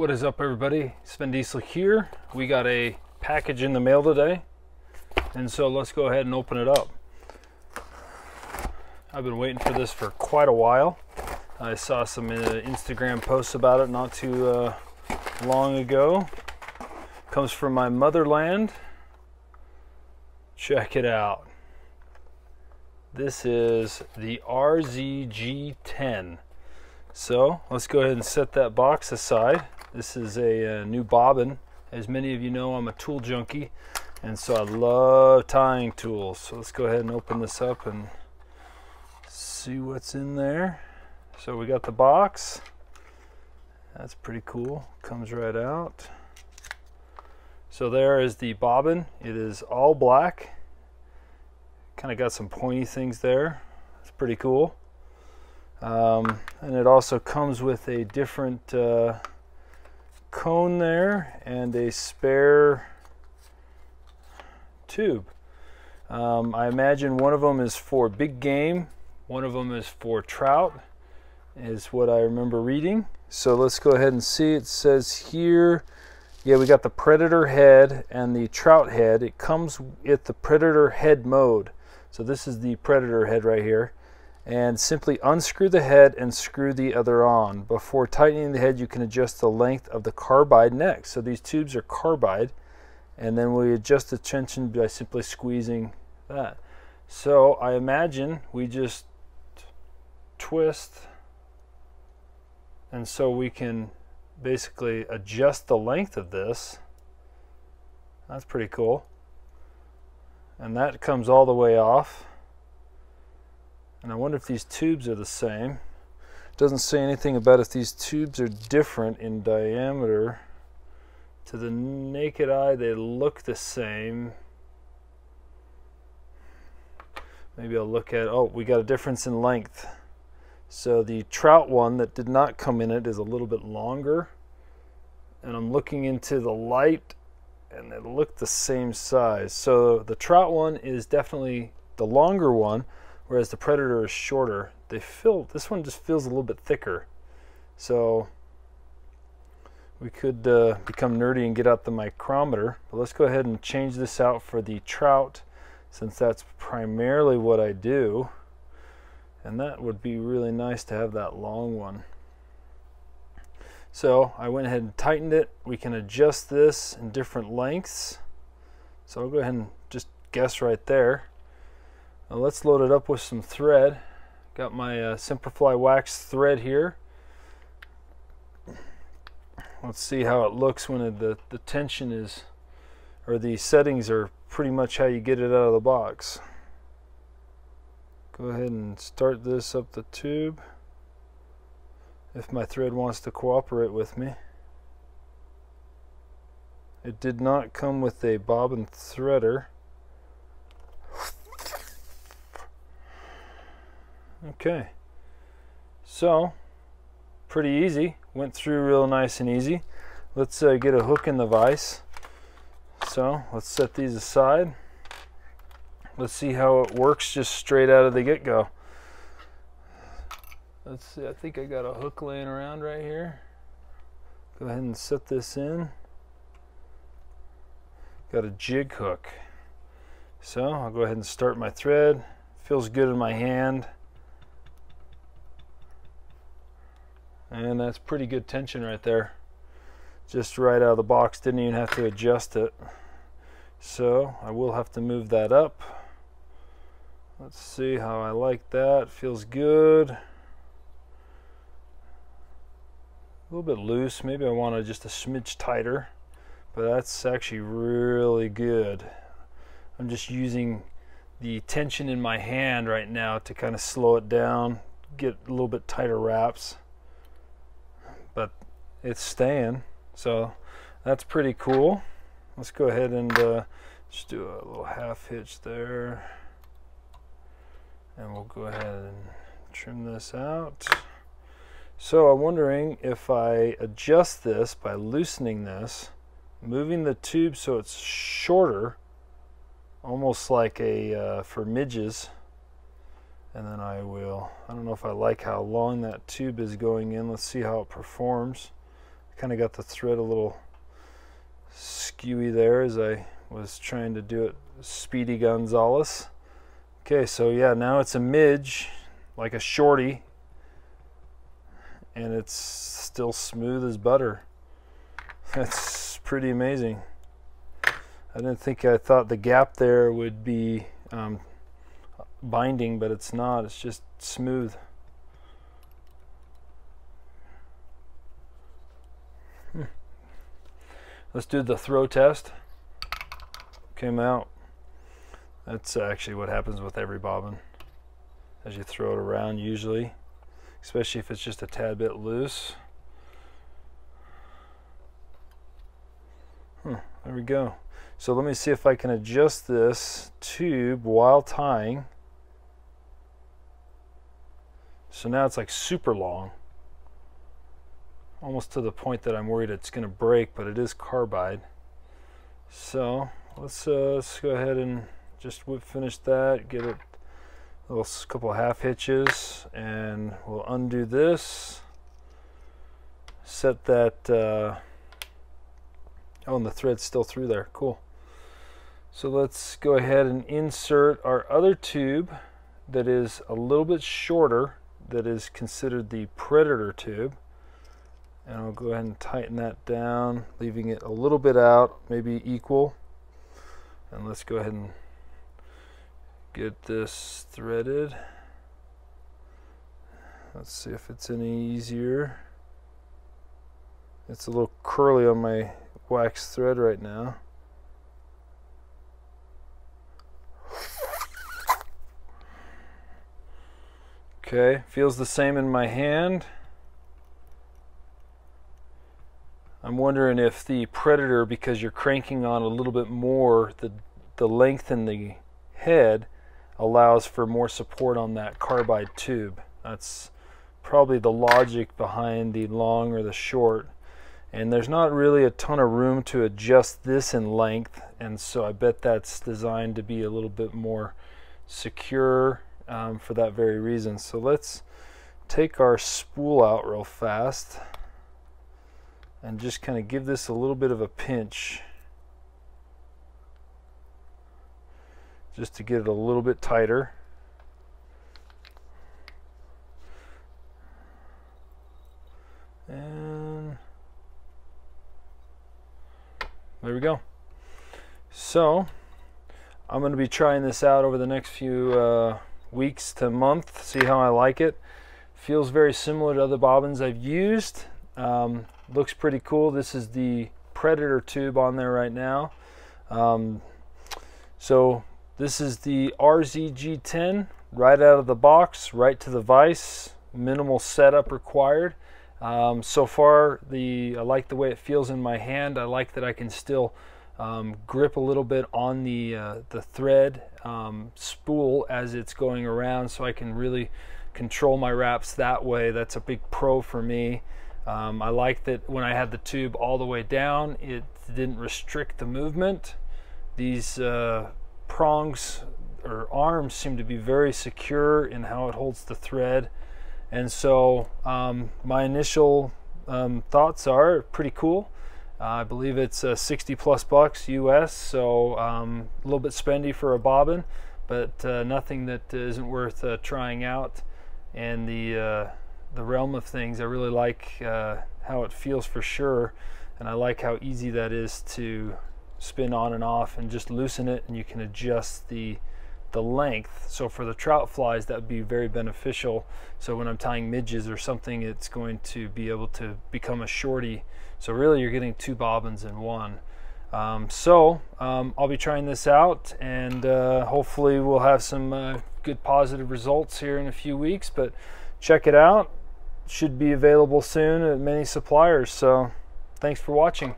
What is up, everybody? Sven Diesel here. We got a package in the mail today, and so let's go ahead and open it up. I've been waiting for this for quite a while. I saw some Instagram posts about it not too long ago. Comes from my motherland. Check it out. This is the RZ G10. So let's go ahead and set that box aside. This is a new bobbin. As many of you know, I'm a tool junkie, and so I love tying tools. So let's go ahead and open this up and see what's in there. So we got the box. That's pretty cool. Comes right out. So there is the bobbin. It is all black. Kind of got some pointy things there. It's pretty cool. And it also comes with a different cone there and a spare tube. I imagine one of them is for big game, one of them is for trout, is what I remember reading. So let's go ahead and see. It says here, yeah, we got the predator head and the trout head. It comes with the predator head mode. So this is the predator head right here. And simply unscrew the head and screw the other on. Before tightening the head, you can adjust the length of the carbide neck. So these tubes are carbide, and then we adjust the tension by simply squeezing that. So I imagine we just twist, and so we can basically adjust the length of this. That's pretty cool. And that comes all the way off. And I wonder if these tubes are the same. It doesn't say anything about if these tubes are different in diameter. To the naked eye, they look the same. Maybe I'll look at, oh, we got a difference in length. So the trout one that did not come in it is a little bit longer. And I'm looking into the light, and they look the same size. So the trout one is definitely the longer one, whereas the predator is shorter. This one just feels a little bit thicker. So we could become nerdy and get out the micrometer. But let's go ahead and change this out for the trout, since that's primarily what I do. And that would be really nice to have that long one. So I went ahead and tightened it. We can adjust this in different lengths. So I'll go ahead and just guess right there. Now let's load it up with some thread. Got my Simplify wax thread here. Let's see how it looks when the tension is, or the settings are pretty much how you get it out of the box. Go ahead and start this up the tube if my thread wants to cooperate with me. It did not come with a bobbin threader. Okay, so pretty easy. Went through real nice and easy. Let's get a hook in the vise. So let's set these aside. Let's see how it works just straight out of the get-go. Let's see, I think I got a hook laying around right here. Go ahead and set this in. Got a jig hook. So I'll go ahead and start my thread. Feels good in my hand. And that's pretty good tension right there. Just right out of the box, didn't even have to adjust it. So I will have to move that up. Let's see how I like that. Feels good. A little bit loose. Maybe I want it just a smidge tighter, but that's actually really good. I'm just using the tension in my hand right now to kind of slow it down, get a little bit tighter wraps. But it's staying, so that's pretty cool. Let's go ahead and just do a little half hitch there, and we'll go ahead and trim this out. So I'm wondering if I adjust this by loosening this, moving the tube so it's shorter, almost like a for midges, and then I don't know if I like how long that tube is going in. Let's see how it performs. Kind of got the thread a little skewy there as I was trying to do it Speedy Gonzalez. Okay, so yeah, now it's a midge, like a shorty, and it's still smooth as butter. That's pretty amazing. I thought the gap there would be binding, but it's not. It's just smooth. Let's do the throw test. Came out. That's actually what happens with every bobbin as you throw it around usually, especially if it's just a tad bit loose. There we go. So let me see if I can adjust this tube while tying. So now it's like super long, almost to the point that I'm worried it's going to break, but it is carbide. So let's go ahead and just finish that, get it a little couple of half hitches, and we'll undo this, set that oh, and the thread's still through there. Cool. So let's go ahead and insert our other tube that is a little bit shorter, that is considered the predator tube, and I'll go ahead and tighten that down, leaving it a little bit out, maybe equal. And let's go ahead and get this threaded. Let's see if it's any easier. It's a little curly on my wax thread right now. Okay, feels the same in my hand. I'm wondering if the predator, because you're cranking on a little bit more, the length in the head allows for more support on that carbide tube. That's probably the logic behind the long or the short. And there's not really a ton of room to adjust this in length, and so I bet that's designed to be a little bit more secure for that very reason. So let's take our spool out real fast and just kind of give this a little bit of a pinch, just to get it a little bit tighter. And there we go. So I'm going to be trying this out over the next few weeks to month, see how I like it. Feels very similar to other bobbins I've used. Looks pretty cool. This is the Predator tube on there right now. So this is the RZ G10, right out of the box, right to the vise, minimal setup required. So far, I like the way it feels in my hand. I like that I can still grip a little bit on the thread spool as it's going around, so I can really control my wraps that way. That's a big pro for me. I like that when I had the tube all the way down, it didn't restrict the movement. These prongs or arms seem to be very secure in how it holds the thread. And so my initial thoughts are pretty cool. I believe it's 60 plus bucks US, so a little bit spendy for a bobbin, but nothing that isn't worth trying out. And the realm of things, I really like how it feels for sure, and I like how easy that is to spin on and off and just loosen it, and you can adjust the length. So for the trout flies, that would be very beneficial. So when I'm tying midges or something, it's going to be able to become a shorty. So really you're getting two bobbins in one. I'll be trying this out, and hopefully we'll have some good positive results here in a few weeks, but check it out. It should be available soon at many suppliers. So thanks for watching.